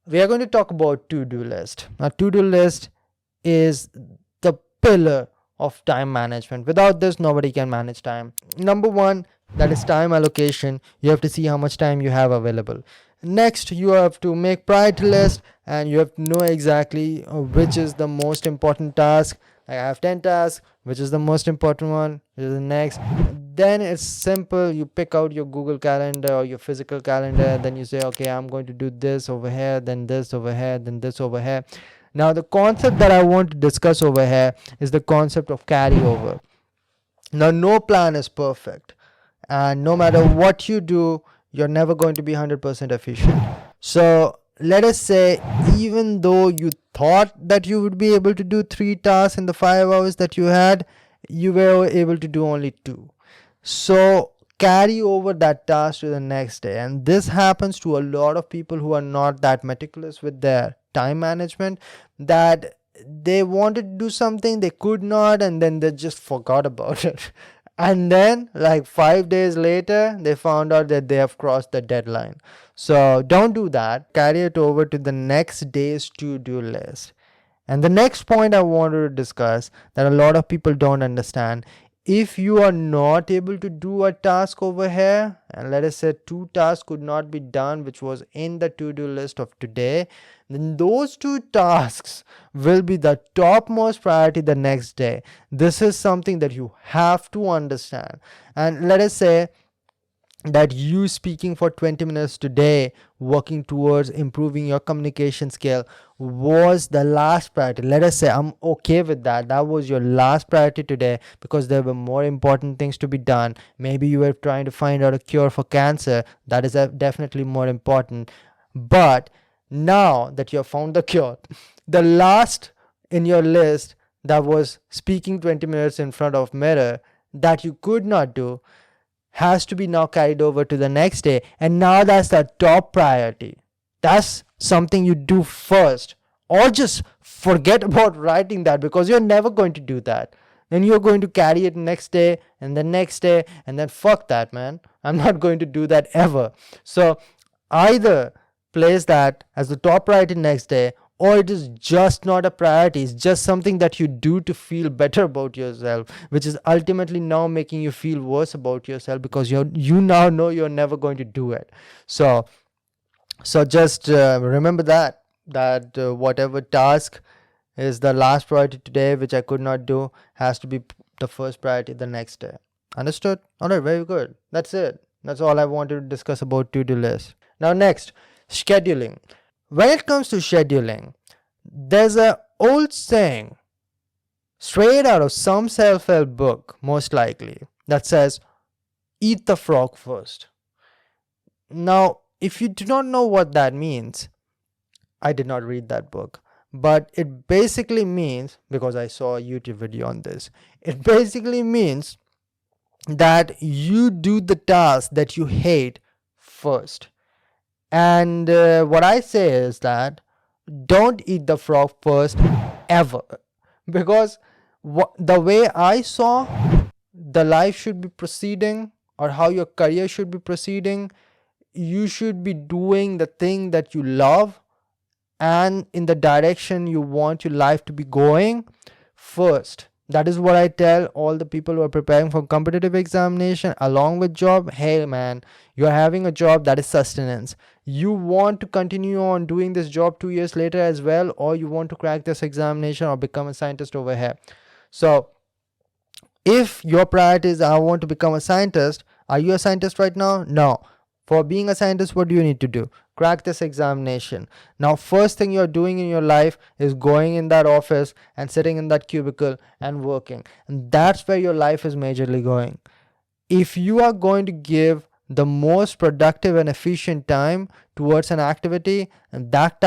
we are going to talk about to-do list. Now, to-do list is the pillar of time management. Without this, nobody can manage time. Number one, that is time allocation. You have to see how much time you have available. Next, you have to make priority list, and you have to know exactly which is the most important task. I have 10 tasks, which is the most important one, which is the next. Then it's simple. You pick out your Google Calendar or your physical calendar. Then you say, okay, I'm going to do this over here, then this over here, then this over here. Now, the concept that I want to discuss over here is the concept of carryover. Now, no plan is perfect, and no matter what you do, you're never going to be 100% efficient. So, let us say, even though you thought that you would be able to do 3 tasks in the 5 hours that you had, you were able to do only 2. So, carry over that task to the next day. And this happens to a lot of people who are not that meticulous with their time management, that they wanted to do something, they could not, and then they just forgot about it. And then, like 5 days later, they found out that they have crossed the deadline. So don't do that. Carry it over to the next day's to-do list. And the next point I wanted to discuss that a lot of people don't understand, if you are not able to do a task over here, and let us say 2 tasks could not be done, which was in the to-do list of today, then those 2 tasks will be the topmost priority the next day. This is something that you have to understand. And let us say that you speaking for 20 minutes today, working towards improving your communication skill, was the last priority. Let us say I'm okay with that. That was your last priority today because there were more important things to be done. Maybe you were trying to find out a cure for cancer. That is definitely more important. But now that you have found the cure, the last in your list that was speaking 20 minutes in front of mirror that you could not do has to be now carried over to the next day, and now that's the top priority. That's something you do first, or just forget about writing that because you're never going to do that. Then you're going to carry it next day and the next day, and then fuck that, man. I'm not going to do that ever. So either place that as the top priority next day, or it is just not a priority. It's just something that you do to feel better about yourself, which is ultimately now making you feel worse about yourself because you now know you're never going to do it. So just remember that whatever task is the last priority today, which I could not do, has to be the first priority the next day. Understood? All right, very good. That's it. That's all I wanted to discuss about to-do list. Now next, scheduling. When it comes to scheduling, there's an old saying, straight out of some self-help book, most likely, that says, eat the frog first. Now, if you do not know what that means, I did not read that book, but it basically means, because I saw a YouTube video on this, it basically means that you do the task that you hate first. And what I say is that don't eat the frog first ever, because the way I saw the life should be proceeding, or how your career should be proceeding, you should be doing the thing that you love and in the direction you want your life to be going first. That is what I tell all the people who are preparing for competitive examination along with job. Hey man, you are having a job that is sustenance. You want to continue on doing this job 2 years later as well, or you want to crack this examination or become a scientist over here. So if your priority is I want to become a scientist, are you a scientist right now? No. For being a scientist, what do you need to do? Crack this examination. Now, first thing you're doing in your life is going in that office and sitting in that cubicle and working. And that's where your life is majorly going. If you are going to give the most productive and efficient time towards an activity, and that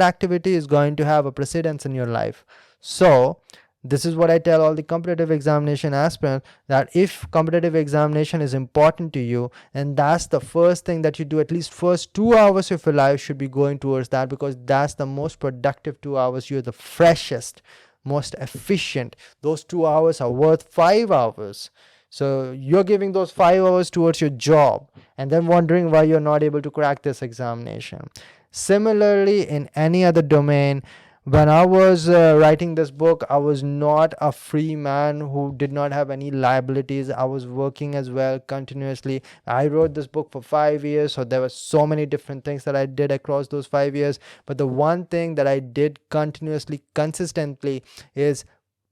activity is going to have a precedence in your life. So this is what I tell all the competitive examination aspirants, that if competitive examination is important to you, and that's the first thing that you do, at least first 2 hours of your life should be going towards that, because that's the most productive 2 hours. You're the freshest, most efficient. Those 2 hours are worth 5 hours. So you're giving those 5 hours towards your job and then wondering why you're not able to crack this examination. Similarly, in any other domain, when I was writing this book, I was not a free man who did not have any liabilities. I was working as well continuously. I wrote this book for 5 years, so there were so many different things that I did across those 5 years. But the one thing that I did continuously, consistently, is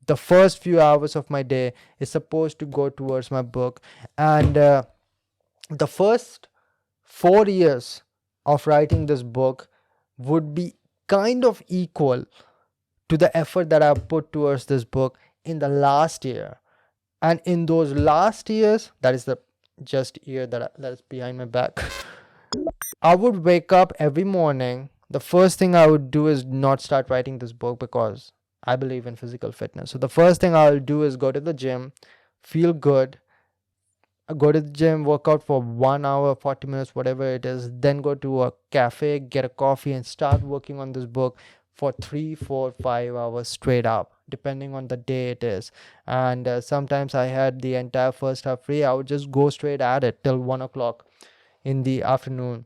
the first few hours of my day is supposed to go towards my book. And the first 4 years of writing this book would be kind of equal to the effort that I put towards this book in the last year. And in those last years, that is the just year that is behind my back, I would wake up every morning. The first thing I would do is not start writing this book because I believe in physical fitness. So the first thing I'll do is go to the gym, feel good, go to the gym, work out for 1 hour, 40 minutes, whatever it is, then go to a cafe, get a coffee, and start working on this book for 3, 4, 5 hours straight up, depending on the day it is. And sometimes I had the entire first half free. I would just go straight at it till 1 o'clock in the afternoon.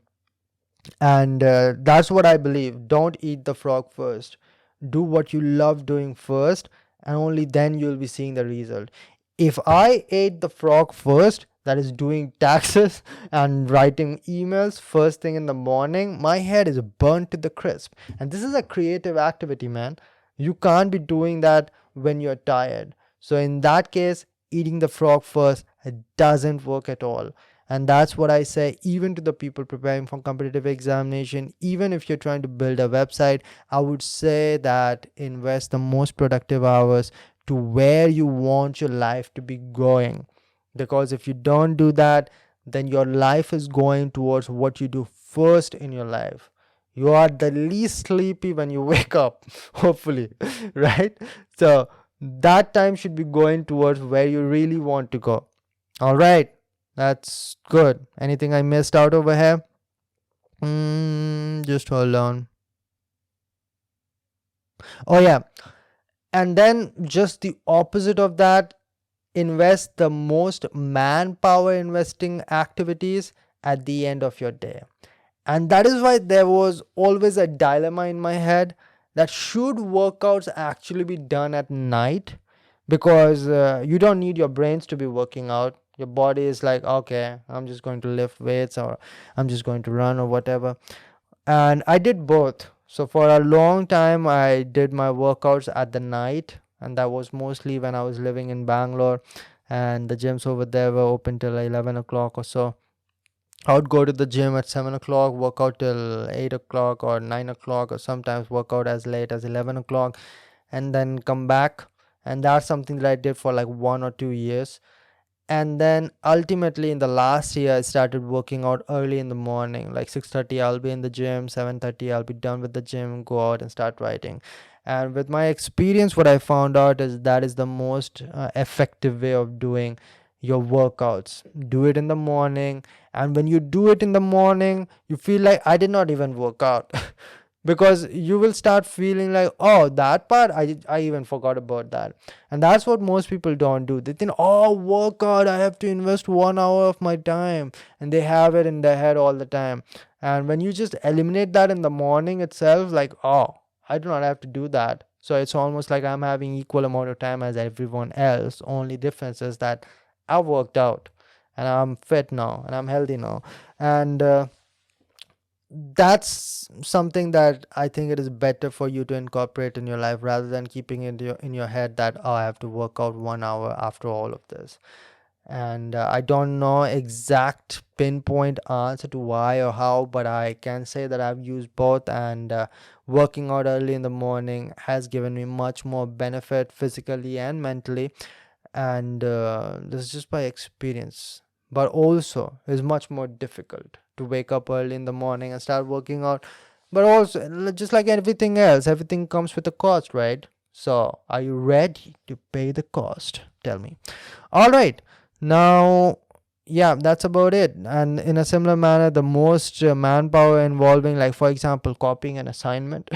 And that's what I believe. Don't eat the frog first. Do what you love doing first, and only then you'll be seeing the result. If I ate the frog first, that is doing taxes and writing emails first thing in the morning, my head is burnt to the crisp. And this is a creative activity, man. You can't be doing that when you're tired. So in that case, eating the frog first, it doesn't work at all. And that's what I say even to the people preparing for competitive examination. Even if you're trying to build a website, I would say that invest the most productive hours to where you want your life to be going. Because if you don't do that, then your life is going towards what you do first in your life. You are the least sleepy when you wake up, hopefully, right? So that time should be going towards where you really want to go. All right. That's good. Anything I missed out over here? Just hold on. Oh, yeah. And then just the opposite of that, invest the most manpower investing activities at the end of your day. And that is why there was always a dilemma in my head that should workouts actually be done at night, because you don't need your brains to be working out. Your body is like, okay, I'm just going to lift weights, or I'm just going to run, or whatever. And I did both. So for a long time I did my workouts at the night, and that was mostly when I was living in Bangalore, and the gyms over there were open till 11 o'clock or so. I would go to the gym at 7 o'clock, work out till 8 o'clock or 9 o'clock, or sometimes work out as late as 11 o'clock, and then come back. And that's something that I did for like 1 or 2 years. And then ultimately in the last year I started working out early in the morning, like 6:30 I'll be in the gym, 7:30 I'll be done with the gym, go out and start writing. And with my experience, what I found out is that is the most effective way of doing your workouts. Do it in the morning, and when you do it in the morning, you feel like I did not even work out. Because you will start feeling like, oh, that part I even forgot about that. And that's what most people don't do. They think, oh, workout, I have to invest 1 hour of my time, and they have it in their head all the time. And when you just eliminate that in the morning itself, like, oh, I do not have to do that. So it's almost like I'm having equal amount of time as everyone else. Only difference is that I worked out, and I'm fit now, and I'm healthy now. And that's something that I think it is better for you to incorporate in your life, rather than keeping it in your head that, oh, I have to work out 1 hour after all of this. And I don't know exact pinpoint answer to why or how, but I can say that I've used both, and working out early in the morning has given me much more benefit physically and mentally. And this is just by experience, but also is much more difficult to wake up early in the morning and start working out. But also, just like everything else, everything comes with a cost, right? So are you ready to pay the cost? Tell me. All right, now, yeah, that's about it. And in a similar manner, the most manpower involving, like for example, copying an assignment,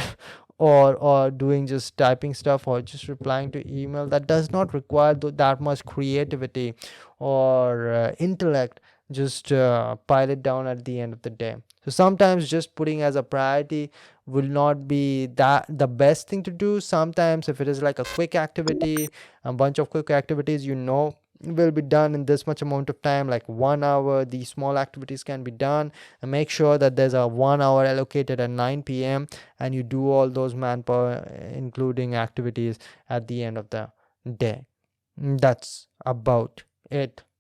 or doing just typing stuff, or just replying to email, that does not require that much creativity or intellect. just pile it down at the end of the day. So sometimes just putting as a priority will not be that the best thing to do. Sometimes if it is like a quick activity, a bunch of quick activities, will be done in this much amount of time, like 1 hour, these small activities can be done. And make sure that there's a 1 hour allocated at 9 p.m. and you do all those manpower including activities at the end of the day. That's about it.